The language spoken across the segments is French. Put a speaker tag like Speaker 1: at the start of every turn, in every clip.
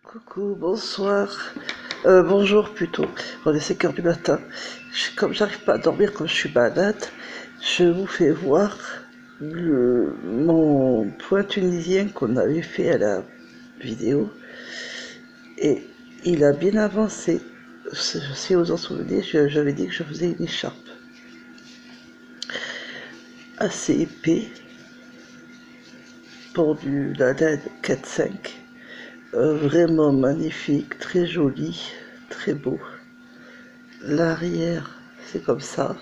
Speaker 1: Coucou, bonsoir. Bonjour plutôt. On est 5 heures du matin. Comme j'arrive pas à dormir, comme je suis malade, je vous fais voir mon point tunisien qu'on avait fait à la vidéo. Et il a bien avancé. Si vous en souvenez, j'avais dit que je faisais une écharpe assez épais pour du laine 4-5. Vraiment magnifique, très joli, très beau. L'arrière, c'est comme ça.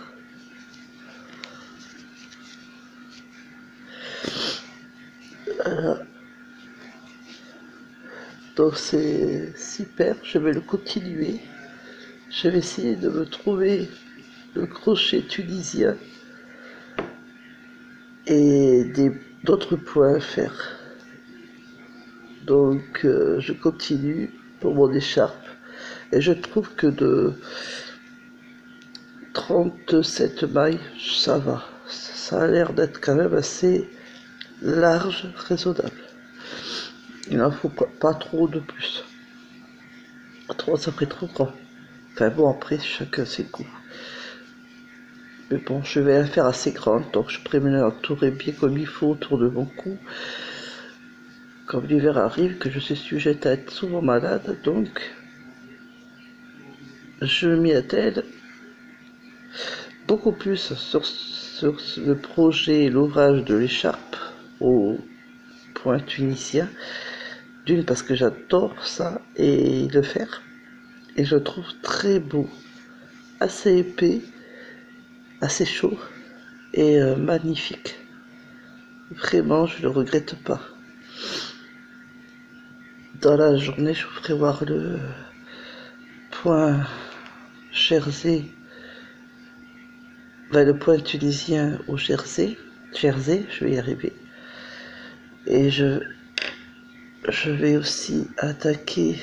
Speaker 1: Donc c'est super, je vais le continuer. Je vais essayer de me trouver le crochet tunisien et d'autres points à faire. Donc je continue pour mon écharpe. Et je trouve que de 37 mailles, ça va. Ça a l'air d'être quand même assez large, raisonnable. Il n'en faut pas trop de plus. Trop, ça ferait trop grand. Enfin bon, après, chacun ses goûts. Mais bon, je vais la faire assez grande, donc je prémets l'entourer bien comme il faut autour de mon cou. Comme l'hiver arrive, que je suis sujette à être souvent malade, donc je m'y attelle beaucoup plus sur le projet et l'ouvrage de l'écharpe au point tunisien. D'une, parce que j'adore ça et le faire. Et je le trouve très beau, assez épais, assez chaud et magnifique. Vraiment, je ne le regrette pas. Dans la journée, je vous ferai voir le point Jersey, le point tunisien au Jersey, je vais y arriver. Et je vais aussi attaquer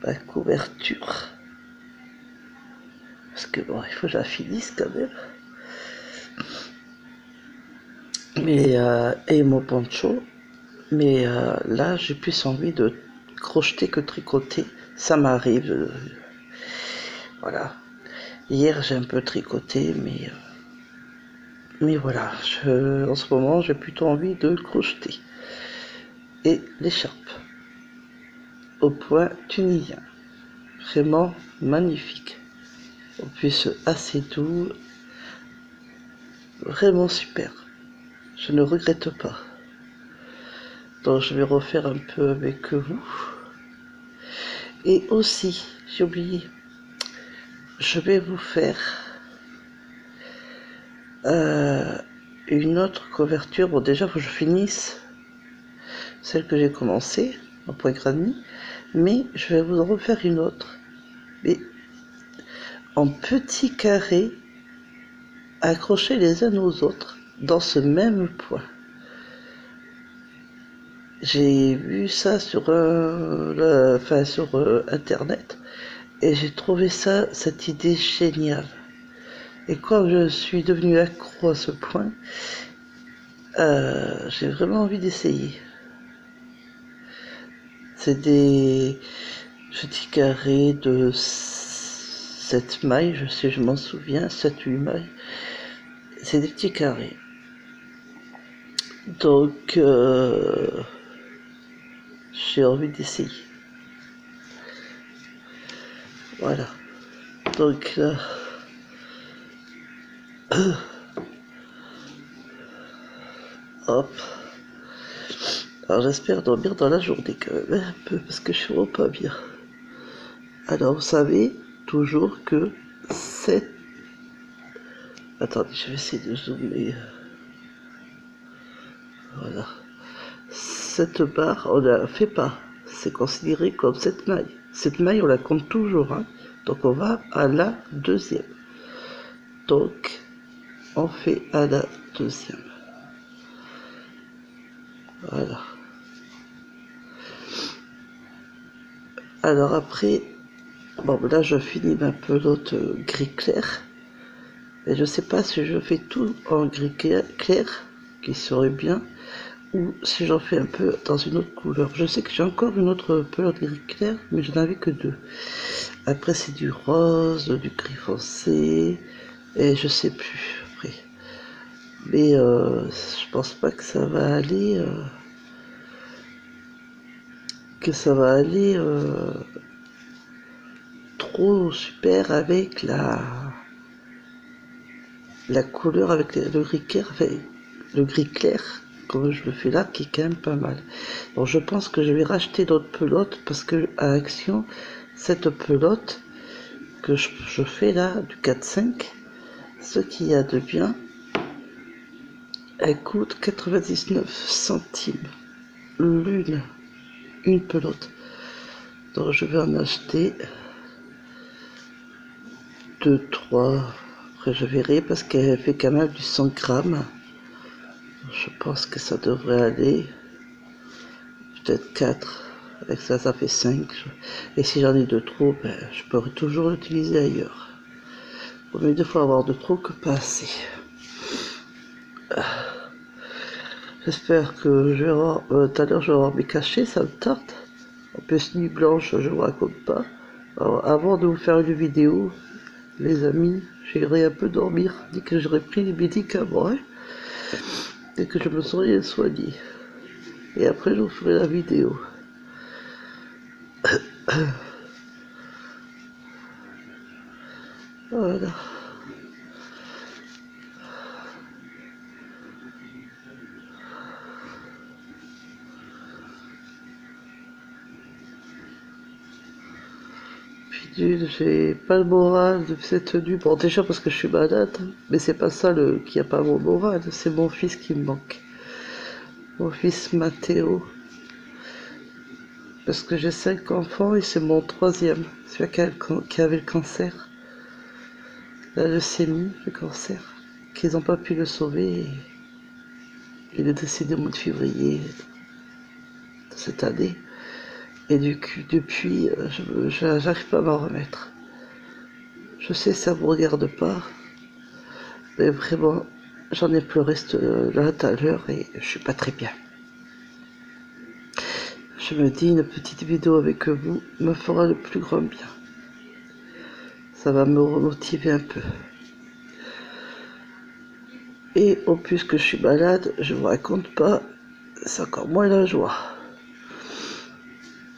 Speaker 1: ma couverture. Parce que bon, il faut que je la finisse quand même. Mais, et mon poncho. Mais là, j'ai plus envie de crocheter que tricoter. Ça m'arrive. Voilà. Hier, j'ai un peu tricoté, mais voilà. En ce moment, j'ai plutôt envie de crocheter. Et l'écharpe au point tunisien. Vraiment magnifique. En plus, assez doux. Vraiment super. Je ne regrette pas. Donc je vais refaire un peu avec vous. Et aussi, j'ai oublié, je vais vous faire une autre couverture. Bon, déjà, il faut que je finisse celle que j'ai commencée en point granit, mais je vais vous en refaire une autre. Mais en petits carrés, accrochés les uns aux autres dans ce même point. J'ai vu ça sur, internet et j'ai trouvé cette idée géniale. Et comme je suis devenue accro à ce point, j'ai vraiment envie d'essayer. C'est des petits carrés de 7 mailles, je m'en souviens, 7-8 mailles. C'est des petits carrés. Donc, j'ai envie d'essayer. Voilà. Donc là, hop. Alors j'espère dormir dans la journée quand même, un peu, parce que je suis vraiment pas bien. Alors vous savez toujours que cette... Attendez, je vais essayer de zoomer. Voilà. Cette barre, on ne la fait pas. C'est considéré comme cette maille. Cette maille, on la compte toujours. Hein. Donc on va à la deuxième. Donc, on fait à la deuxième. Voilà. Alors après, bon là je finis ma pelote gris clair. Et je sais pas si je fais tout en gris clair, qui serait bien, ou si j'en fais un peu dans une autre couleur. Je sais que j'ai encore une autre pelote gris clair, mais je n'en avais que 2. Après c'est du rose, du gris foncé, et je sais plus après. Mais je pense pas que ça va aller, trop super avec la couleur, avec le gris clair, enfin, le gris clair, comme je le fais là, qui est quand même pas mal. Bon, je pense que je vais racheter d'autres pelotes parce que à Action, cette pelote que je fais là, du 4-5, ce qu'il y a de bien, elle coûte 99 centimes l'une, une pelote. Donc je vais en acheter 2, 3. Après je verrai parce qu'elle fait quand même du 100 grammes. Je pense que ça devrait aller. Peut-être 4. Avec ça, ça fait 5. Et si j'en ai de trop, ben, je pourrais toujours l'utiliser ailleurs. Vaut mieux 2 fois avoir de trop que pas assez. J'espère que je vais avoir, tout à l'heure je vais avoir mes cachets, ça me tarde. En plus, nuit blanche, je vous raconte pas. Alors, avant de vous faire une vidéo, les amis, j'irai un peu dormir dès que j'aurai pris les médicaments, hein, dès que je me serai soigné. Et après, je vous ferai la vidéo. Voilà. Puis j'ai pas le moral de cette tenue. Bon, déjà parce que je suis malade, mais c'est pas ça qui a pas mon moral, c'est mon fils qui me manque. Mon fils Mathéo. Parce que j'ai 5 enfants et c'est mon 3e, celui qui avait le cancer, la leucémie, le cancer, qu'ils n'ont pas pu le sauver. Il est décédé au mois de février de cette année. Et depuis, j'arrive pas à m'en remettre. Je sais, ça vous regarde pas, mais vraiment, j'en ai pleuré là tout à l'heure et je suis pas très bien. Je me dis, une petite vidéo avec vous me fera le plus grand bien. Ça va me remotiver un peu. Et au plus que je suis malade, je vous raconte pas, c'est encore moins la joie.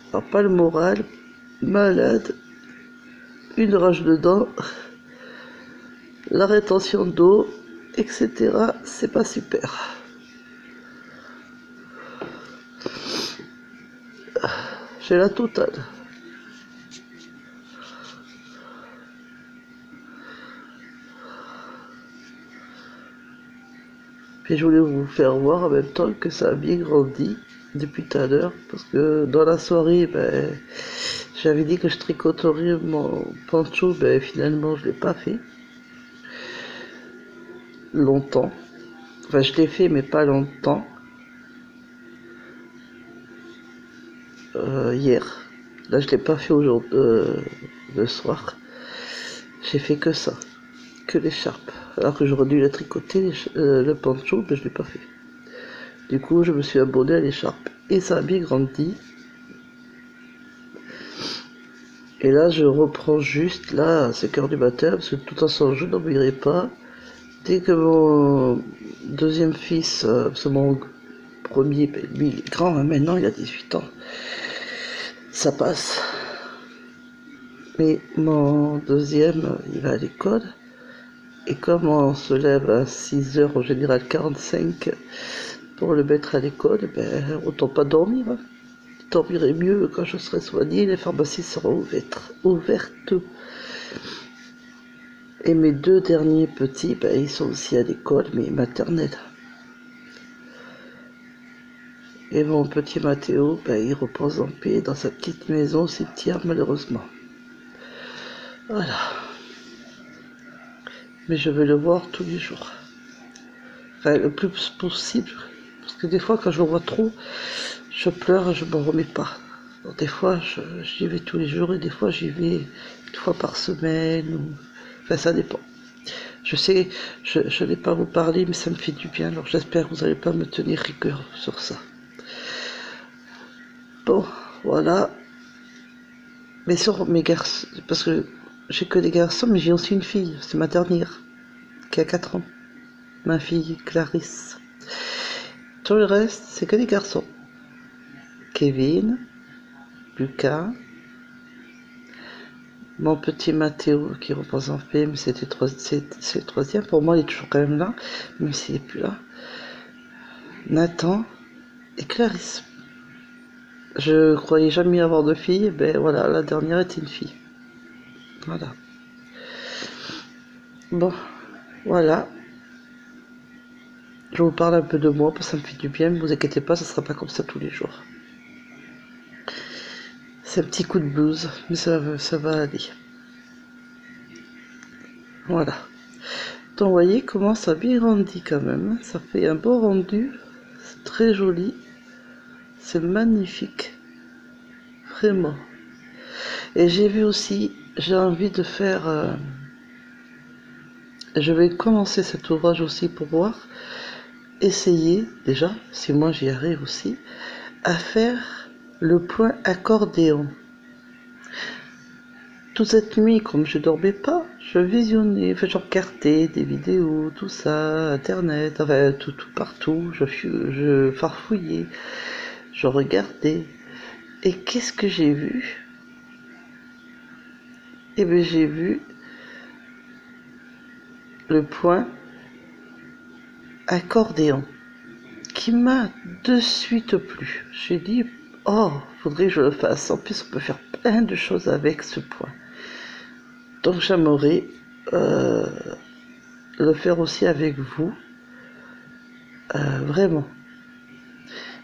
Speaker 1: Alors pas le moral, malade, une rage de dents, la rétention d'eau, etc. C'est pas super. J'ai la totale. Puis je voulais vous faire voir en même temps que ça a bien grandi depuis tout à l'heure, parce que dans la soirée, ben, j'avais dit que je tricoterais mon poncho, ben finalement je l'ai pas fait longtemps. Enfin, je l'ai fait, mais pas longtemps. Hier. Là, je l'ai pas fait aujourd'hui, le soir. J'ai fait que ça, que l'écharpe. Alors que j'aurais dû la tricoter, le poncho, mais je l'ai pas fait. Du coup, je me suis abonné à l'écharpe et ça a bien grandi. Et là, je reprends juste là à 5 h du matin parce que de toute façon, je n'oublierai pas. Dès que mon deuxième fils, parce que mon premier, ben, lui, il est grand, hein, maintenant il a 18 ans, ça passe. Mais mon deuxième, il va à l'école. Et comme on se lève à 6 h, en général 45, pour le mettre à l'école, ben, autant pas dormir. Hein. Je dormirai mieux quand je serai soignée, les pharmacies seront ouvertes. Et mes 2 derniers petits, ben, ils sont aussi à l'école, mais maternelle. Et mon petit Mathéo, ben, il repose en paix dans sa petite maison au cimetière, malheureusement. Voilà. Mais je vais le voir tous les jours. Enfin, le plus possible. Parce que des fois, quand je le vois trop, je pleure et je m'en remets pas. Donc, des fois, j'y vais tous les jours et des fois, j'y vais une fois par semaine. Enfin, ça dépend. Je sais, je n'ai pas vous parler, mais ça me fait du bien, alors j'espère que vous n'allez pas me tenir rigueur sur ça. Bon, voilà. Mais sur mes garçons, parce que j'ai que des garçons, mais j'ai aussi une fille, c'est ma dernière, qui a 4 ans. Ma fille Clarisse. Tout le reste, c'est que des garçons. Kevin, Lucas, mon petit Mathéo qui représente P, mais c'est le troisième. Pour moi, il est toujours quand même là, même s'il n'est plus là. Nathan et Clarisse. Je croyais jamais avoir de filles, ben voilà, la dernière était une fille. Voilà. Bon, voilà. Je vous parle un peu de moi, parce que ça me fait du bien, ne vous inquiétez pas, ça sera pas comme ça tous les jours. C'est un petit coup de blues, mais ça va aller. Voilà. Donc vous voyez comment ça a bien grandi quand même. Ça fait un beau rendu. C'est très joli. C'est magnifique. Vraiment. Et j'ai vu aussi, j'ai envie de faire... je vais commencer cet ouvrage aussi pour voir, essayer déjà, si moi j'y arrive aussi, à faire le point accordéon. Toute cette nuit, comme je dormais pas, je visionnais, enfin je regardais des vidéos, tout ça, internet, enfin tout partout, je farfouillais, je regardais. Et qu'est-ce que j'ai vu? Eh bien j'ai vu le point accordéon qui m'a de suite plu. J'ai dit, oh, faudrait que je le fasse. En plus, on peut faire plein de choses avec ce point. Donc j'aimerais le faire aussi avec vous, vraiment.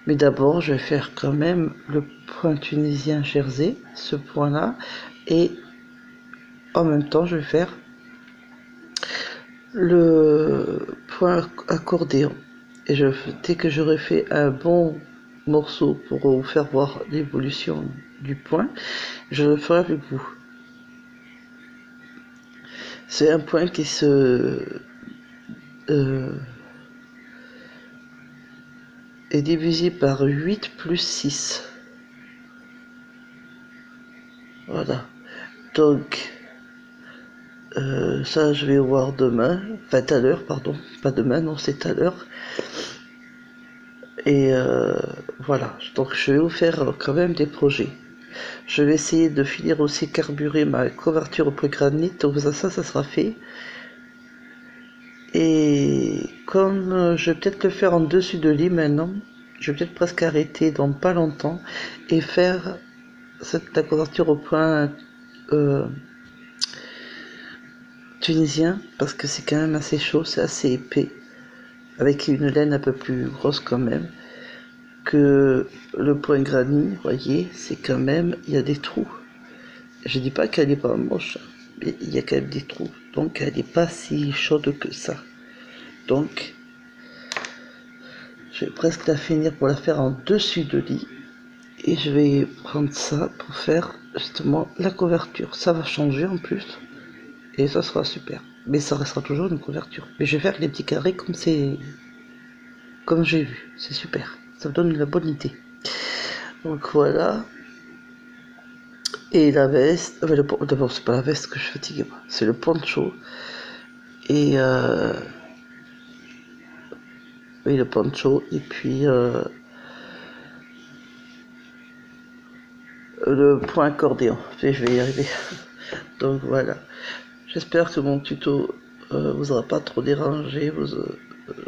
Speaker 1: Mais d'abord, je vais faire quand même le point tunisien Jersey, ce point-là, et en même temps, je vais faire le point accordéon. Et dès que j'aurai fait un bon morceau pour vous faire voir l'évolution du point, je le ferai avec vous. C'est un point qui est divisé par 8 plus 6. Voilà. Donc, ça, je vais voir demain. Enfin, tout à l'heure, pardon. Pas demain, non, c'est tout à l'heure. Et voilà. Donc, je vais vous faire quand même des projets. Je vais essayer de finir aussi carburer ma couverture au point granit. Donc, ça sera fait. Et comme je vais peut-être le faire en dessus de lit maintenant, je vais peut-être presque arrêter dans pas longtemps et faire la couverture au point tunisien, parce que c'est quand même assez chaud, c'est assez épais, avec une laine un peu plus grosse quand même, que le point granit, voyez, c'est quand même, il y a des trous. Je dis pas qu'elle est pas moche, mais il y a quand même des trous, donc elle n'est pas si chaude que ça. Donc, je vais presque la finir pour la faire en dessus de lit. Et je vais prendre ça pour faire justement la couverture. Ça va changer en plus. Et ça sera super. Mais ça restera toujours une couverture. Mais je vais faire les petits carrés comme j'ai vu. C'est super. Ça me donne la bonne idée. Donc voilà. Et la veste. D'abord, c'est pas la veste que je fatigue. C'est le poncho. Et oui, le poncho. Et puis le point accordéon. Je vais y arriver. Donc voilà. J'espère que mon tuto vous aura pas trop dérangé.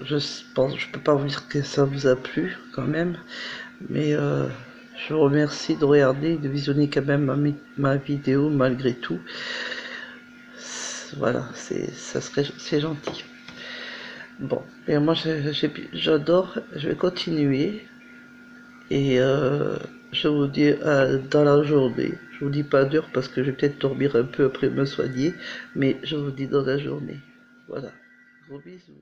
Speaker 1: Je pense, je peux pas vous dire que ça vous a plu quand même, mais je vous remercie de regarder, de visionner quand même ma vidéo malgré tout. Voilà, c'est gentil. Bon, et moi j'adore, je vais continuer et je vous dis dans la journée. Je vous dis pas d'heure parce que je vais peut-être dormir un peu après me soigner, mais je vous dis dans la journée. Voilà, gros bisous.